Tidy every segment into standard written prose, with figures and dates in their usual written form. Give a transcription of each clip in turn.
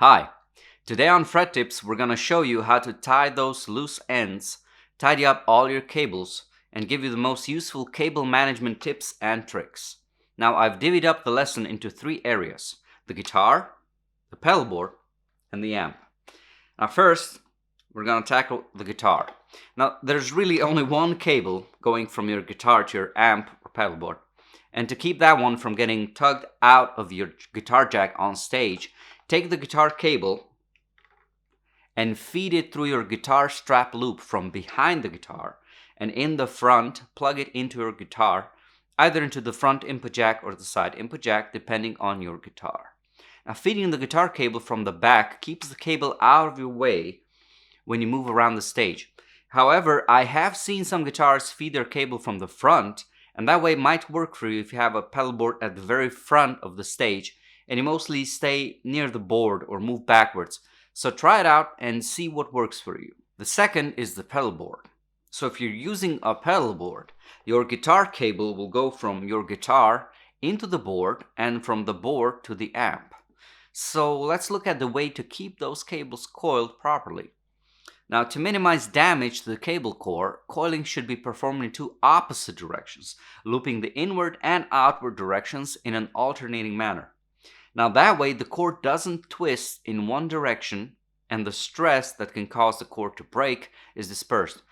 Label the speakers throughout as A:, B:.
A: Hi, today on Fret Tips we're going to show you how to tie those loose ends, tidy up all your cables, and give you the most useful cable management tips and tricks. Now I've divvied up the lesson into 3 areas: the guitar, the pedalboard, and the amp. Now first, we're going to tackle the guitar. Now there's really only one cable going from your guitar to your amp or pedalboard. And to keep that one from getting tugged out of your guitar jack on stage, take the guitar cable and feed it through your guitar strap loop from behind the guitar, and in the front, plug it into your guitar, either into the front input jack or the side input jack, depending on your guitar. Now, feeding the guitar cable from the back keeps the cable out of your way when you move around the stage. However, I have seen some guitars feed their cable from the front, and that way might work for you if you have a pedalboard at the very front of the stage and you mostly stay near the board or move backwards. So try it out and see what works for you. The second is the pedalboard. So if you're using a pedalboard, your guitar cable will go from your guitar into the board and from the board to the amp. So let's look at the way to keep those cables coiled properly. Now, to minimize damage to the cable core, coiling should be performed in 2 opposite directions, looping the inward and outward directions in an alternating manner. Now that way the core doesn't twist in one direction and the stress that can cause the core to break is dispersed.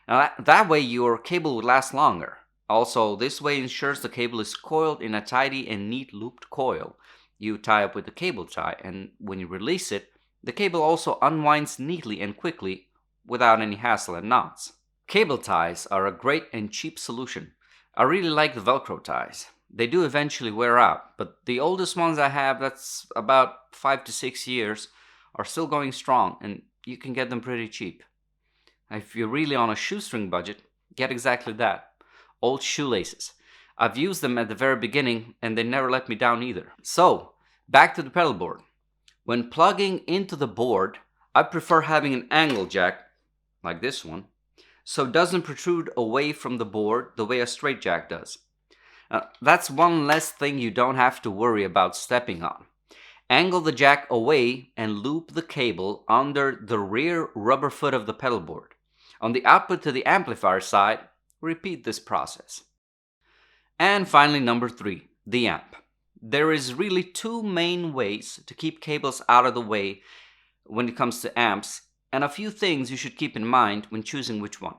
A: Now that way your cable will last longer. Also, this way ensures the cable is coiled in a tidy and neat looped coil. You tie up with the cable tie, and when you release it, the cable also unwinds neatly and quickly without any hassle and knots. Cable ties are a great and cheap solution. I really like the Velcro ties. They do eventually wear out, but the oldest ones I have, that's about 5 to 6 years, are still going strong, and you can get them pretty cheap. If you're really on a shoestring budget, get exactly that. Old shoelaces. I've used them at the very beginning, and they never let me down either. So, back to the pedalboard. When plugging into the board, I prefer having an angle jack, like this one, so it doesn't protrude away from the board the way a straight jack does. That's one less thing you don't have to worry about stepping on. Angle the jack away and loop the cable under the rear rubber foot of the pedalboard. On the output to the amplifier side, repeat this process. And finally, number 3, the amp. There is really 2 main ways to keep cables out of the way when it comes to amps, and a few things you should keep in mind when choosing which one.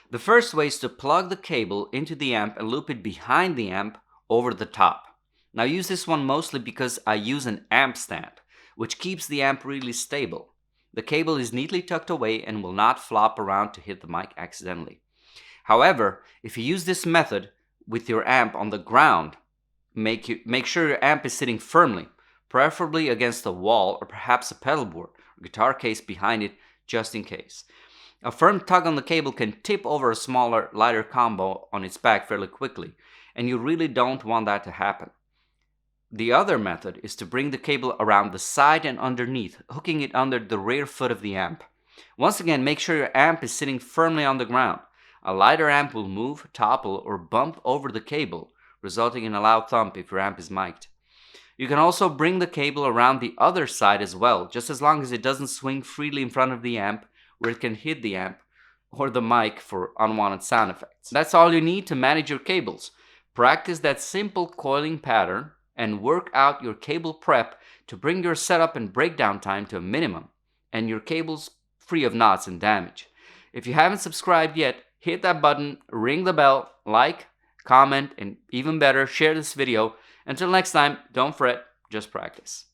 A: The first way is to plug the cable into the amp and loop it behind the amp over the top. Now I use this one mostly because I use an amp stand, which keeps the amp really stable. The cable is neatly tucked away and will not flop around to hit the mic accidentally. However, if you use this method with your amp on the ground, make sure your amp is sitting firmly, preferably against a wall or perhaps a pedalboard or guitar case behind it, just in case. A firm tug on the cable can tip over a smaller, lighter combo on its back fairly quickly, and you really don't want that to happen. The other method is to bring the cable around the side and underneath, hooking it under the rear foot of the amp. Once again, make sure your amp is sitting firmly on the ground. A lighter amp will move, topple, or bump over the cable, resulting in a loud thump if your amp is mic'd. You can also bring the cable around the other side as well, just as long as it doesn't swing freely in front of the amp, where it can hit the amp or the mic for unwanted sound effects. That's all you need to manage your cables. Practice that simple coiling pattern and work out your cable prep to bring your setup and breakdown time to a minimum and your cables free of knots and damage. If you haven't subscribed yet, hit that button, ring the bell, like, comment, and even better, share this video. Until next time, don't fret, just practice.